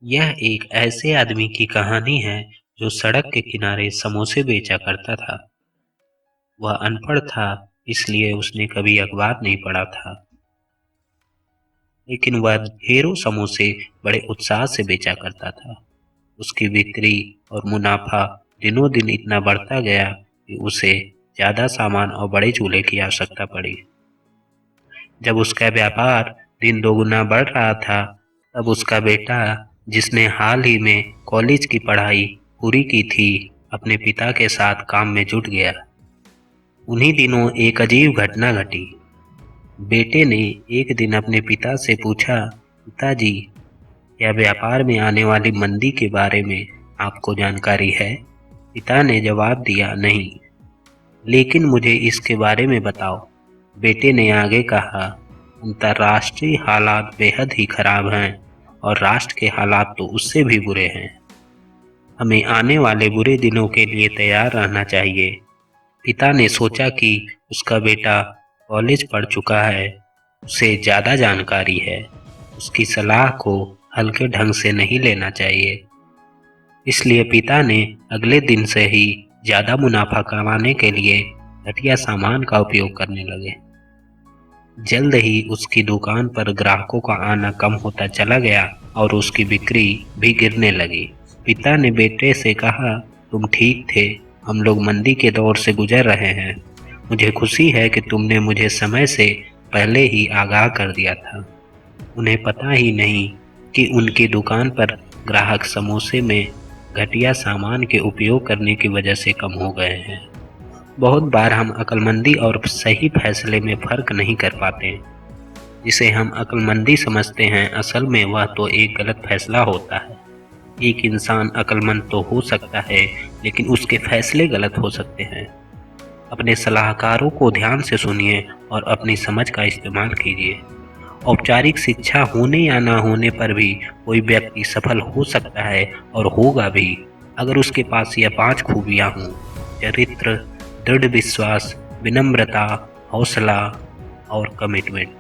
यह एक ऐसे आदमी की कहानी है जो सड़क के किनारे समोसे बेचा करता था। वह अनपढ़ था, इसलिए उसने कभी अखबार नहीं पढ़ा था, लेकिन वह ढेरों समोसे बड़े उत्साह से बेचा करता था। उसकी बिक्री और मुनाफा दिनों दिन इतना बढ़ता गया कि उसे ज्यादा सामान और बड़े चूल्हे की आवश्यकता पड़ी। जब उसका व्यापार दिन दोगुना बढ़ रहा था, तब उसका बेटा, जिसने हाल ही में कॉलेज की पढ़ाई पूरी की थी, अपने पिता के साथ काम में जुट गया। उन्हीं दिनों एक अजीब घटना घटी। बेटे ने एक दिन अपने पिता से पूछा, पिताजी, क्या व्यापार में आने वाली मंदी के बारे में आपको जानकारी है? पिता ने जवाब दिया, नहीं, लेकिन मुझे इसके बारे में बताओ। बेटे ने आगे कहा, अंतर्राष्ट्रीय हालात बेहद ही खराब हैं और राष्ट्र के हालात तो उससे भी बुरे हैं। हमें आने वाले बुरे दिनों के लिए तैयार रहना चाहिए। पिता ने सोचा कि उसका बेटा कॉलेज पढ़ चुका है, उसे ज़्यादा जानकारी है, उसकी सलाह को हल्के ढंग से नहीं लेना चाहिए। इसलिए पिता ने अगले दिन से ही ज़्यादा मुनाफा कमाने के लिए घटिया सामान का उपयोग करने लगे। जल्द ही उसकी दुकान पर ग्राहकों का आना कम होता चला गया और उसकी बिक्री भी गिरने लगी। पिता ने बेटे से कहा, तुम ठीक थे, हम लोग मंदी के दौर से गुजर रहे हैं। मुझे खुशी है कि तुमने मुझे समय से पहले ही आगाह कर दिया था। उन्हें पता ही नहीं कि उनकी दुकान पर ग्राहक समोसे में घटिया सामान के उपयोग करने की वजह से कम हो गए हैं। बहुत बार हम अक्लमंदी और सही फैसले में फ़र्क नहीं कर पाते। जिसे हम अक्लमंदी समझते हैं, असल में वह तो एक गलत फैसला होता है। एक इंसान अक्लमंद तो हो सकता है, लेकिन उसके फैसले गलत हो सकते हैं। अपने सलाहकारों को ध्यान से सुनिए और अपनी समझ का इस्तेमाल कीजिए। औपचारिक शिक्षा होने या ना होने पर भी कोई व्यक्ति सफल हो सकता है और होगा भी, अगर उसके पास यह 5 खूबियाँ हों: चरित्र, दृढ़ विश्वास, विनम्रता, हौसला और कमिटमेंट।